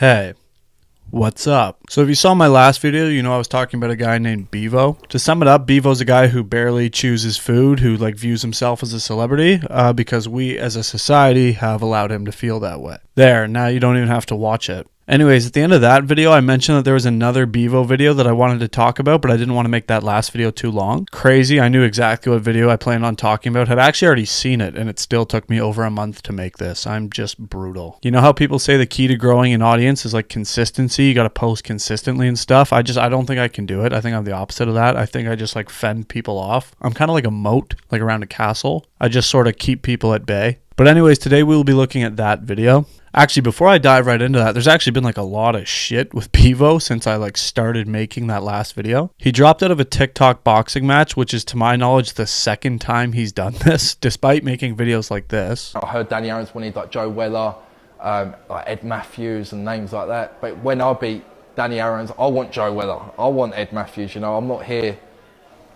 Hey, what's up? So if you saw my last video, you know I was talking about a guy named Beavo. To sum it up, Beavo's a guy who barely chooses food, who views himself as a celebrity, because we as a society have allowed him to feel that way. There, now you don't even have to watch it. Anyways, at the end of that video, I mentioned that there was another Beavo video that I wanted to talk about, but I didn't want to make that last video too long. Crazy, I knew exactly what video I planned on talking about, had actually already seen it, and it still took me over a month to make this. I'm just brutal. You know how people say the key to growing an audience is consistency? You gotta post consistently and stuff. I don't think I can do it. I think I'm the opposite of that. I think I just fend people off. I'm kind of like a moat, around a castle. I just sort of keep people at bay. But anyways, today we will be looking at that video. Actually, before I dive right into that, there's actually been a lot of shit with Beavo since I started making that last video. He dropped out of a TikTok boxing match, which is to my knowledge the second time he's done this, despite making videos like this. I heard Danny Owens wanted Joe Weller, Ed Matthews and names like that. But when I beat Danny Owens, I want Joe Weller. I want Ed Matthews, I'm not here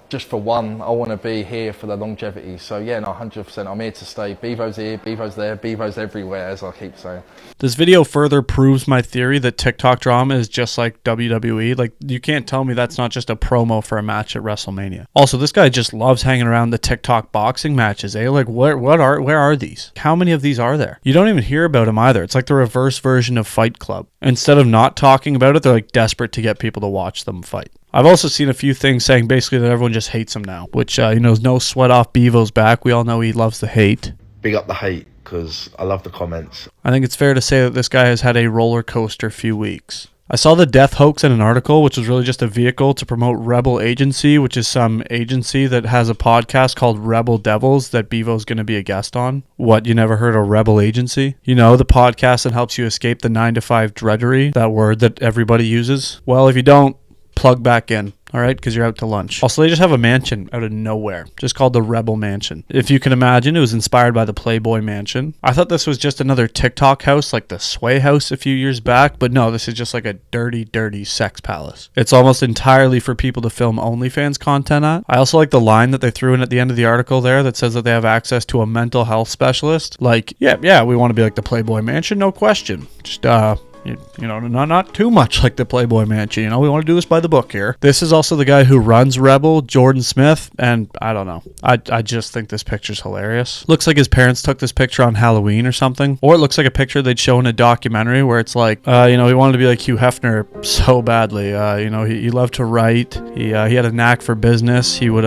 just for one. I want to be here for the longevity. So yeah, no, 100%. I'm here to stay. Beavo's here, Beavo's there, Beavo's everywhere, as I keep saying. This video further proves my theory that TikTok drama is just like WWE. You can't tell me that's not just a promo for a match at WrestleMania. Also, this guy just loves hanging around the TikTok boxing matches, eh? Where are these? How many of these are there? You don't even hear about them either. It's like the reverse version of Fight Club. Instead of not talking about it, they're desperate to get people to watch them fight. I've also seen a few things saying basically that everyone just hates him now, which, is no sweat off Beavo's back. We all know he loves the hate. Big up the hate, because I love the comments. I think it's fair to say that this guy has had a roller coaster few weeks. I saw the death hoax in an article, which was really just a vehicle to promote Rebel Agency, which is some agency that has a podcast called Rebel Devils that Beavo's going to be a guest on. What, you never heard of Rebel Agency? The podcast that helps you escape the 9-to-5 drudgery, that word that everybody uses? Well, if you don't, plug back in, all right, because you're out to lunch. Also, they just have a mansion out of nowhere, just called the Rebel Mansion. If you can imagine, it was inspired by the Playboy Mansion. I thought this was just another TikTok house like the Sway House a few years back, but no, this is just a dirty, dirty sex palace. It's almost entirely for people to film OnlyFans content at. I also like the line that they threw in at the end of the article there that says that they have access to a mental health specialist. Yeah, we want to be like the Playboy Mansion, no question. Just, not too much like the Playboy Mansion. We want to do this by the book here. This is also the guy who runs Rebel, Jordan Smith, and I don't know. I just think this picture's hilarious. Looks like his parents took this picture on Halloween or something. Or it looks like a picture they'd show in a documentary where it's he wanted to be like Hugh Hefner so badly. He loved to write. He had a knack for business. He would,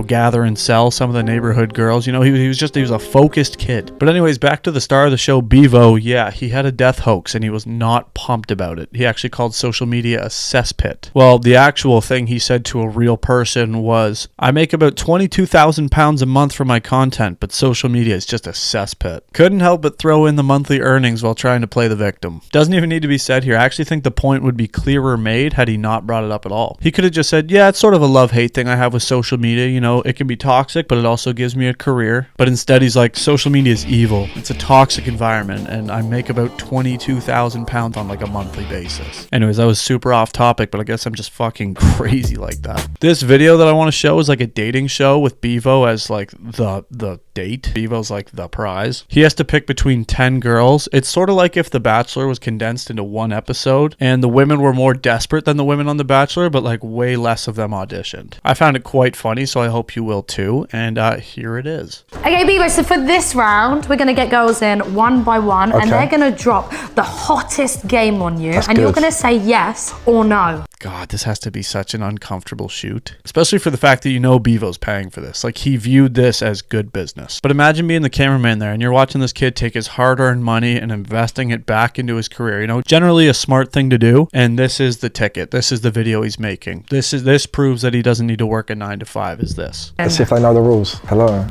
gather and sell some of the neighborhood girls. He was a focused kid. But anyways, back to the star of the show, Beavo. Yeah, he had a death hoax and he was not pumped about it. He actually called social media a cesspit. Well, the actual thing he said to a real person was, I make about 22,000 pounds a month for my content, but social media is just a cesspit. Couldn't help but throw in the monthly earnings while trying to play the victim. Doesn't even need to be said here. I actually think the point would be clearer made had he not brought it up at all. He could have just said, yeah, it's sort of a love-hate thing I have with social media. It can be toxic, but it also gives me a career. But instead, he's like, social media is evil. It's a toxic environment, and I make about 22,000 pounds on a monthly basis. Anyways, that was super off topic, but I guess I'm just fucking crazy like that. This video that I want to show is a dating show with Beavo as the date. Beavo's the prize. He has to pick between 10 girls. It's sort of like if The Bachelor was condensed into one episode, and the women were more desperate than the women on The Bachelor, but way less of them auditioned. I found it quite funny, so I hope you will too, and here it is. Okay, Beavo, so for this round, we're going to get girls in one by one, and they're going to drop the hottest game on you, and you're going to say yes or no. God, this has to be such an uncomfortable shoot, especially for the fact that Beavo's paying for this. He viewed this as good business. But imagine being the cameraman there, and you're watching this kid take his hard-earned money and investing it back into his career. Generally a smart thing to do, and this is the ticket. This is the video he's making. This proves that he doesn't need to work a 9-to-5, is this. Let's see if they know the rules. Hello.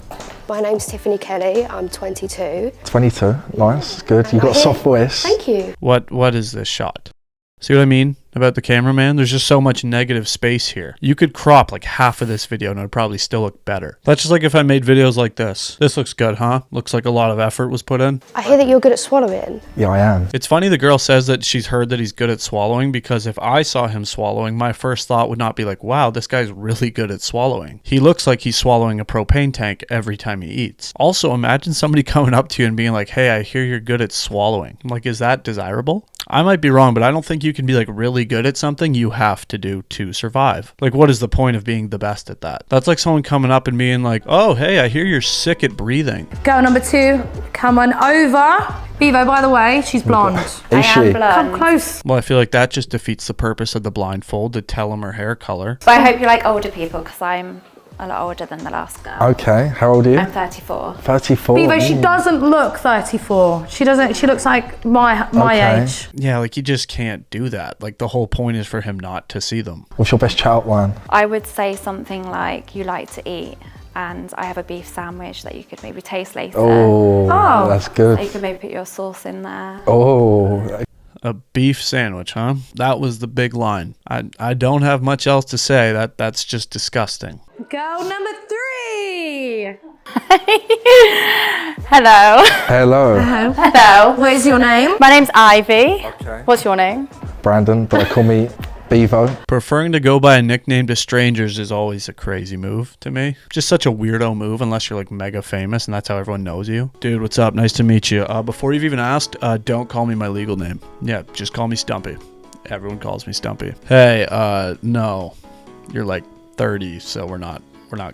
My name's Tiffany Kelly, I'm 22. 22, nice, good. You've got a soft voice. Thank you. What is this shot? See what I mean about the cameraman? There's just so much negative space here. You could crop half of this video and it would probably still look better. That's just if I made videos like this. This looks good, huh? Looks like a lot of effort was put in. I hear that you're good at swallowing. Yeah, I am. It's funny the girl says that she's heard that he's good at swallowing, because if I saw him swallowing, my first thought would not be wow, this guy's really good at swallowing. He looks like he's swallowing a propane tank every time he eats. Also, imagine somebody coming up to you and being like, hey, I hear you're good at swallowing. Is that desirable? I might be wrong, but I don't think you can be like really good at something you have to do to survive. Like, what is the point of being the best at that? That's like someone coming up and being like, oh, hey, I hear you're sick at breathing. Girl number 2, come on over. Beavo, by the way, she's blonde. Is she? Come close. Well, I feel like that just defeats the purpose of the blindfold, to tell them her hair color. But I hope you like older people, because I'm a lot older than the last girl. Okay, how old are you? I'm 34. 34. Beavo, she doesn't look 34. She doesn't. She looks like my Okay. age. Yeah, like you just can't do that. Like the whole point is for him not to see them. What's your best chat outline? I would say something like, you like to eat, and I have a beef sandwich that you could maybe taste later. Oh, that's So good. you could maybe put your sauce in there. Oh, A beef sandwich, huh? That was the big line. I don't have much else to say. That's just disgusting. Girl number 3. Hello. hello. Hello. What is your name? My name's Ivy. Okay. What's your name? Brandon, but they call me Beavo. Preferring to go by a nickname to strangers is always a crazy move to me. Just such a weirdo move unless you're like mega famous and that's how everyone knows you. Dude, what's up? Nice to meet you. Before you've even asked, don't call me my legal name. Yeah, just call me Stumpy. Everyone calls me Stumpy. Hey, no. You're like 30, so we're not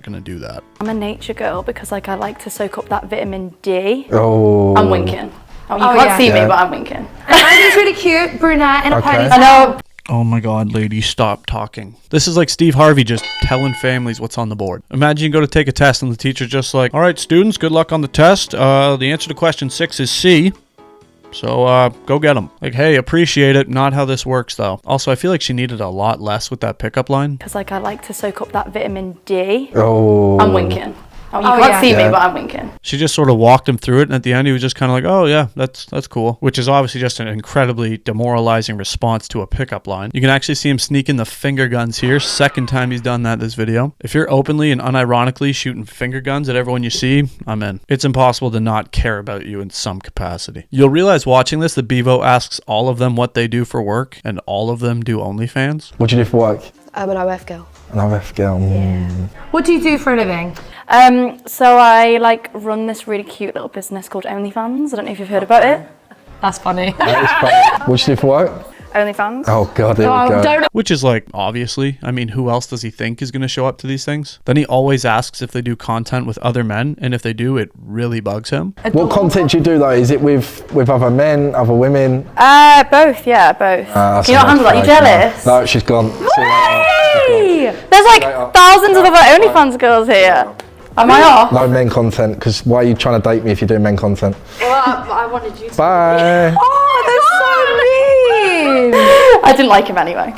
gonna do that. I'm a nature girl because like I like to soak up that vitamin D. Oh. I'm winking. Oh, you Oh, can't yeah. see Yeah. me, but I'm winking. Ivy's really cute, brunette in a Okay. ponytail. I know. Oh my god, lady, stop talking. This is like Steve Harvey just telling families what's on the board. Imagine you go to take a test and the teacher's just like, all right, students, good luck on the test. The answer to question 6 is C. So, go get them. Like, hey, appreciate it. Not how this works, though. Also, I feel like she needed a lot less with that pickup line. Because like I like to soak up that vitamin D. Oh. I'm winking. Oh, you Oh, can't yeah. see Yeah. me, but I'm winking. She just sort of walked him through it, and at the end, he was just kind of like, oh, yeah, that's cool. Which is obviously just an incredibly demoralizing response to a pickup line. You can actually see him sneaking the finger guns here. Second time he's done that this video. If you're openly and unironically shooting finger guns at everyone you see, I'm in. It's impossible to not care about you in some capacity. You'll realize watching this that Beavo asks all of them what they do for work, and all of them do OnlyFans. What do you do for work? I'm an OF girl. An OF girl. What do you do for a living? So I like run this really cute little business called OnlyFans. I don't know if you've heard about it. That's funny. That is funny. What do you do for work? OnlyFans. Oh god, here we go. Don't. Which is like, obviously, I mean, who else does he think is going to show up to these things? Then he always asks if they do content with other men, and if they do, it really bugs him. What content do you do though? Is it with other men, other women? Both, yeah, both. That's Can you not a handle that? You flag, jealous? No, she's gone. See you later. Hey! There's like thousands of other OnlyFans girls here. Am I off? No men content, because why are you trying to date me if you're doing men content? Well, I wanted you to. Bye. Oh, that's so mean! I didn't like him anyway.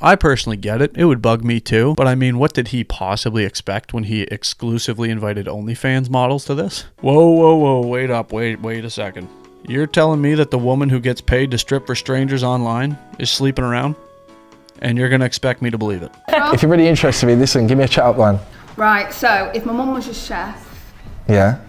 I personally get it. It would bug me too. But I mean, what did he possibly expect when he exclusively invited OnlyFans models to this? Whoa. Wait up. Wait a second. You're telling me that the woman who gets paid to strip for strangers online is sleeping around? And you're going to expect me to believe it? If you're really interested in me, listen, give me a chat outline. Right, so if my mum was a chef, Yeah.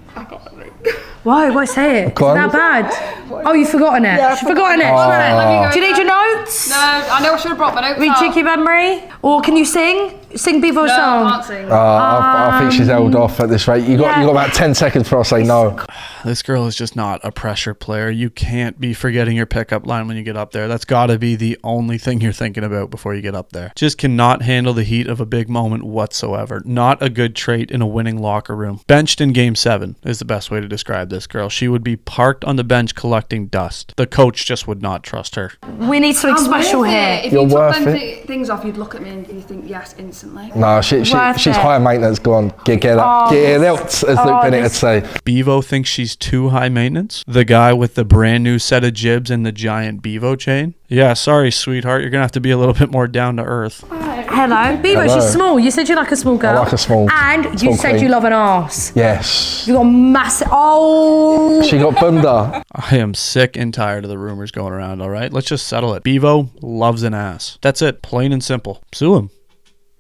Why? Why say it? Is Go on. that bad? Oh, you've forgotten it. You've forgotten it. Oh. Do you need your notes? no, I know I should have brought my notes Read out. cheeky memory? Or can you sing? Sing Beavo No, I song. can't sing. I think she's held off at this rate. You got about 10 seconds before I say no. This girl is just not a pressure player. You can't be forgetting your pickup line when you get up there. That's got to be the only thing you're thinking about before you get up there. Just cannot handle the heat of a big moment whatsoever. Not a good trait in a winning locker room. Benched in game 7 is the best way to describe this girl. She would be parked on the bench collecting dust. The coach just would not trust her. We need something special worth here. it. If You're you took worth them it. things off, you'd look at me and you think yes instantly. No, she's Worth it. high maintenance. Go on, get up. Get out, as Luke Bennett would say. Beavo thinks she's too high maintenance. The guy with the brand new set of jibs and the giant Beavo chain. Yeah, sorry, sweetheart. You're going to have to be a little bit more down to earth. Hello. Beavo, Hello. she's small. You said you like a small girl. I like a small. And you small said queen. you love an arse. Yes. You got massive. Oh. She got bunda. I am sick and tired of the rumors going around, all right? Let's just settle it. Beavo loves an ass. That's it. Plain and simple. Sue him.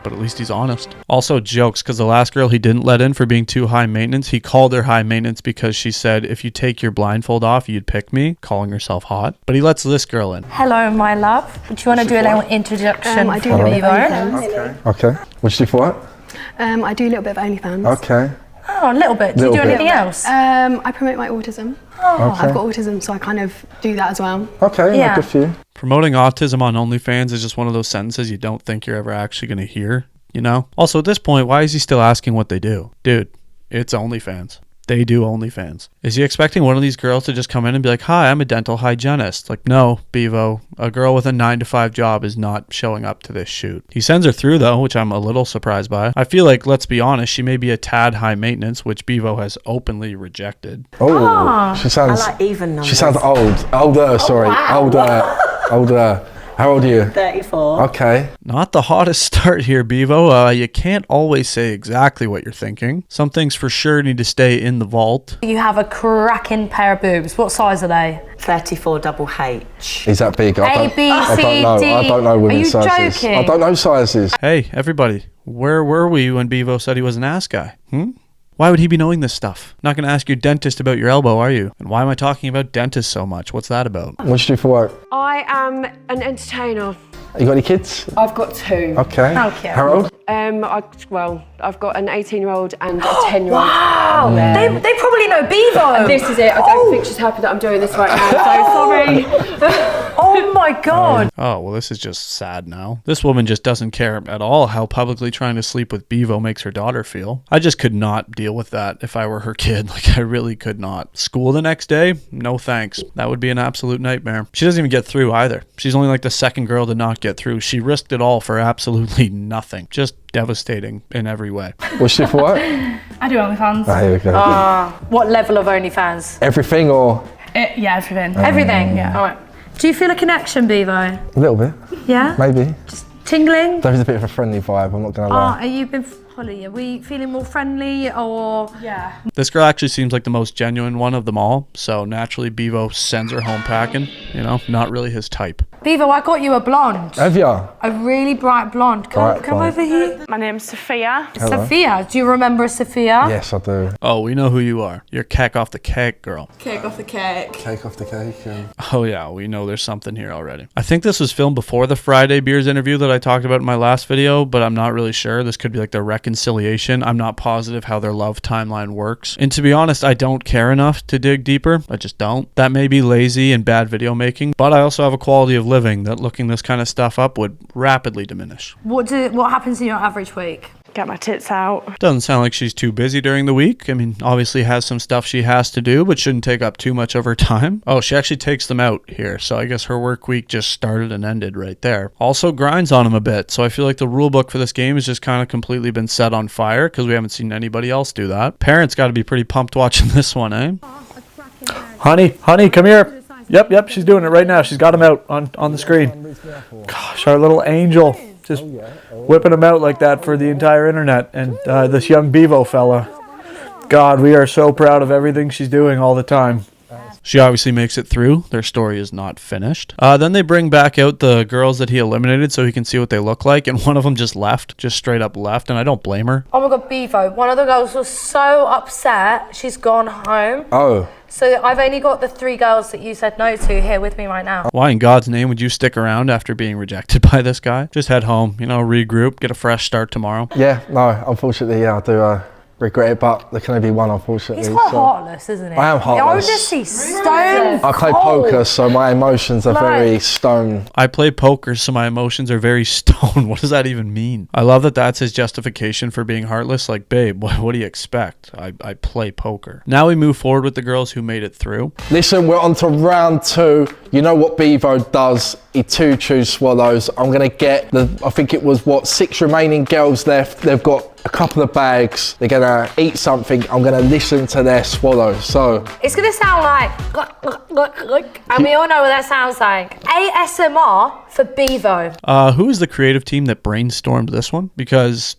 But at least he's honest. Also jokes, because the last girl he didn't let in for being too high maintenance, he called her high maintenance because she said, if you take your blindfold off, you'd pick me, calling herself hot. But he lets this girl in. Hello, my love. Do you want to do a little introduction I do for a little bit of Beavo? OnlyFans. Okay. What do you do for what? I do a little bit of OnlyFans. Okay. Oh, a little bit. Do you Little do bit. anything else? I promote my autism. I've got autism, so I kind of do that as well. Okay, Yeah. good for you. Promoting autism on OnlyFans is just one of those sentences you don't think you're ever actually going to hear, you know? Also, at this point, why is he still asking what they do? Dude, it's OnlyFans. They do OnlyFans. Is he expecting one of these girls to just come in and be like, hi, I'm a dental hygienist? Like, no, Beavo. A girl with a 9-to-5 job is not showing up to this shoot. He sends her through, though, which I'm a little surprised by. I feel like, let's be honest, she may be a tad high maintenance, which Beavo has openly rejected. Oh, she sounds. I like even numbers. She sounds old. Older, sorry. Older. How old are you? 34. Okay. Not the hottest start here, Beavo. You can't always say exactly what you're thinking. Some things for sure need to stay in the vault. You have a cracking pair of boobs. What size are they? 34 double H. Is that big? A, B, I C, don't know. D. I don't know women's Are you sizes. joking? I don't know sizes. Hey, everybody, where were we when Beavo said he was an ass guy? Why would he be knowing this stuff? Not going to ask your dentist about your elbow, are you? And why am I talking about dentists so much? What's that about? What do you do for work? I am an entertainer. You got any kids? I've got 2. Okay. How cute. How old? I've got an 18-year-old and a 10-year-old. Wow, they probably know Beavo. This is it. I don't think she's happy that I'm doing this right now, so sorry. Oh my God. Oh, well, this is just sad now. This woman just doesn't care at all how publicly trying to sleep with Beavo makes her daughter feel. I just could not deal with that if I were her kid. Like, I really could not. School the next day? No thanks. That would be an absolute nightmare. She doesn't even get through either. She's only like the second girl to not get through. She risked it all for absolutely nothing. Just devastating in every way. What's she for what? I do OnlyFans. Ah, here we go. What level of OnlyFans? Everything or Yeah, everything. Everything? Yeah. All right. Do you feel a connection, Beavo? a little bit? Yeah? Maybe. Tingling? There's a bit of a friendly vibe, I'm not going to lie. Are you been, Holly, are we feeling more friendly or? Yeah. This girl actually seems like the most genuine one of them all. So naturally, Beavo sends her home packing. You know, not really his type. Beavo, I got you a blonde. Have ya? A really bright blonde. Come blonde. over here. My name's Sophia. Hello. Sophia. Do you remember Sophia? Yes, I do. Oh, we know who you are. You're cake off the cake, girl. Cake off the cake. Cake off the cake. Oh yeah, we know there's something here already. I think this was filmed before the Friday Beers interview that I talked about in my last video, but I'm not really sure. This could be like the reconciliation. I'm not positive how their love timeline works. And to be honest, I don't care enough to dig deeper. I just don't. That may be lazy and bad video making, but I also have a quality of living that looking this kind of stuff up would rapidly diminish. What happens in your average week? Get my tits out. Doesn't sound like she's too busy during the week. I mean, obviously has some stuff she has to do, but shouldn't take up too much of her time. Oh, she actually takes them out here, so I guess her work week just started and ended right there. Also grinds on him a bit, so I feel like the rule book for this game has just kind of completely been set on fire because we haven't seen anybody else do that. Parents got to be pretty pumped watching this one, eh? Honey, come here. Yep, she's doing it right now. She's got him out on the screen. Gosh, our little angel. Just whipping him out like that for the entire internet. And this young Beavo fella. God, we are so proud of everything she's doing all the time. She obviously makes it through. Their story is not finished. Then they bring back out the girls that he eliminated so he can see what they look like. And one of them just left. Just straight up left. And I don't blame her. Oh my God, Beavo. One of the girls was so upset. She's gone home. Oh. So I've only got the 3 girls that you said no to here with me right now. Why in God's name would you stick around after being rejected by this guy? Just head home, regroup, get a fresh start tomorrow. Yeah, no, unfortunately, I do regret it, but there can only be one, unfortunately. He's quite heartless, isn't he? I am heartless. Honestly, stone I play cold. poker, so my emotions are very stone. I play poker, so my emotions are very stone. What does that even mean? I love that that's his justification for being heartless. Like, babe, what do you expect? I play poker. Now we move forward with the girls who made it through. Listen, we're on to round 2. You know what Beavo does? He 2 chews swallows. I'm going to get I think it was 6 remaining girls left. They've got a couple of bags. They're going to eat something. I'm going to listen to their swallows. So it's going to sound like, and we all know what that sounds like. ASMR for Beavo. Who is the creative team that brainstormed this one? Because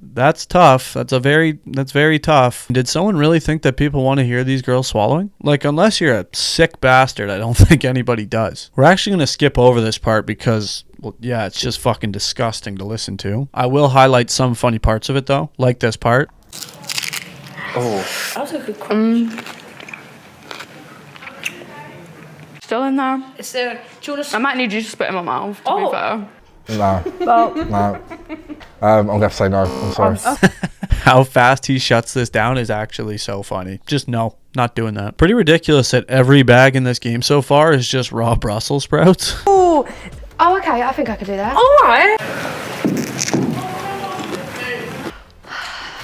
that's tough. That's very tough. Did someone really think that people want to hear these girls swallowing? Like, unless you're a sick bastard, I don't think anybody does. We're actually going to skip over this part because, well, yeah, it's just fucking disgusting to listen to. I will highlight some funny parts of it, though, like this part. Oh. That was a good crunch. Still in there. It's there. Do you want to... I might need you to spit in my mouth, to be fair. no. Well, No. I'm going to have to say no. I'm sorry. How fast he shuts this down is actually so funny. Just no. Not doing that. Pretty ridiculous that every bag in this game so far is just raw Brussels sprouts. Oh, okay. I think I could do that. All right.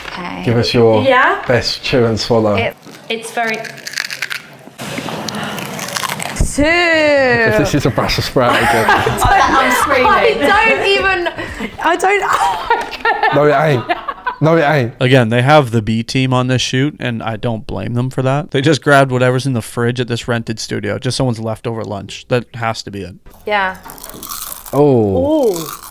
Okay. Give us your best chew and swallow. It's very... 2. If this is a Brussels sprout again. I'm screaming. I don't... Oh my God. No, it ain't. No, it ain't. Again, they have the B team on this shoot, and I don't blame them for that. They just grabbed whatever's in the fridge at this rented studio. Just someone's leftover lunch. That has to be it. Yeah. Oh.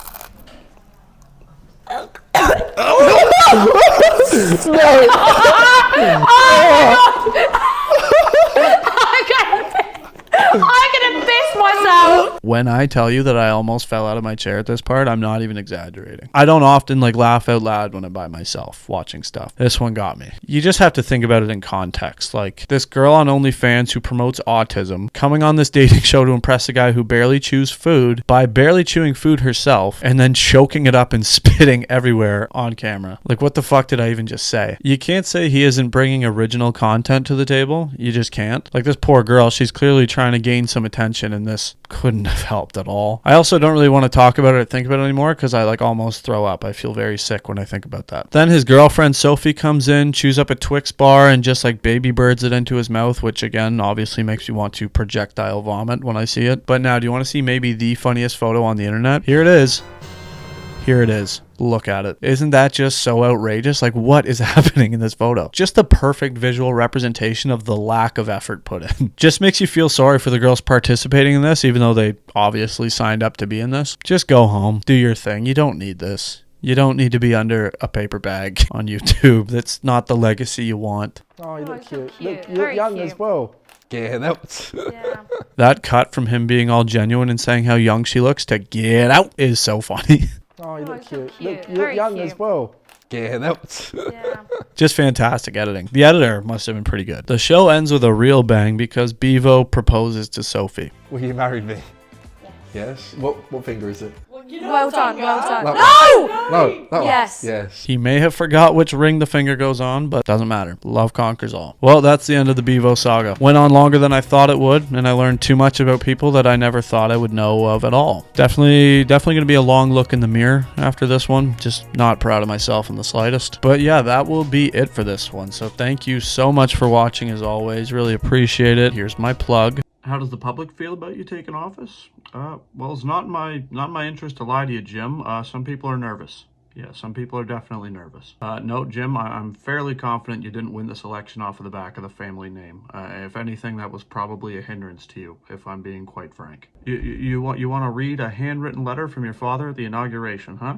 I'm gonna piss myself. When I tell you that I almost fell out of my chair at this part, I'm not even exaggerating. I don't often laugh out loud when I'm by myself watching stuff. This one got me. You just have to think about it in context. Like this girl on OnlyFans who promotes autism coming on this dating show to impress a guy who barely chews food by barely chewing food herself and then choking it up and spitting everywhere on camera. Like what the fuck did I even just say? You can't say he isn't bringing original content to the table. You just can't. Like this poor girl, she's clearly trying to gain some attention and this couldn't have helped at all. I also don't really want to talk about it or think about it anymore because I almost throw up. I feel very sick when I think about that. Then his girlfriend Sophie comes in, chews up a Twix bar and just baby birds it into his mouth, which again obviously makes me want to projectile vomit when I see it. But now, do you want to see maybe the funniest photo on the internet? Here it is. Here it is. Look at it. Isn't that just so outrageous? What is happening in this photo? Just the perfect visual representation of the lack of effort put in. Just makes you feel sorry for the girls participating in this, even though they obviously signed up to be in this. Just go home. Do your thing. You don't need this. You don't need to be under a paper bag on YouTube. That's not the legacy you want. Oh, you look cute. Look, you look young as well. Get out. Yeah. That cut from him being all genuine and saying how young she looks to get out is so funny. Oh, you look cute. Look, you look young as well. Get out. Yeah. Just fantastic editing. The editor must have been pretty good. The show ends with a real bang because Beavo proposes to Sophie. Will you marry me? Yes. What finger is it? Well done. No. No. Yes. Yes. He may have forgot which ring the finger goes on, but doesn't matter. Love conquers all. Well, that's the end of the Beavo saga. Went on longer than I thought it would, and I learned too much about people that I never thought I would know of at all. Definitely going to be a long look in the mirror after this one. Just not proud of myself in the slightest. But yeah, that will be it for this one. So thank you so much for watching as always. Really appreciate it. Here's my plug. How does the public feel about you taking office? Well, it's not my interest to lie to you, Jim. Some people are nervous. Yeah, some people are definitely nervous. No, Jim, I'm fairly confident you didn't win this election off of the back of the family name. If anything, that was probably a hindrance to you, if I'm being quite frank. You want to read a handwritten letter from your father at the inauguration, huh?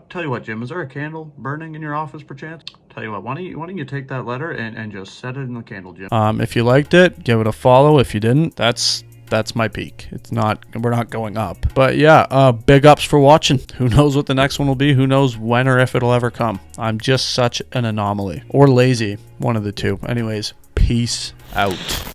Tell you what, Jim, is there a candle burning in your office, perchance? Tell you what, why don't you take that letter and just set it in the candle, Jim? If you liked it, give it a follow. If you didn't, that's my peak. We're not going up. But yeah, big ups for watching. Who knows what the next one will be? Who knows when or if it'll ever come? I'm just such an anomaly. Or lazy. One of the two. Anyways, peace out.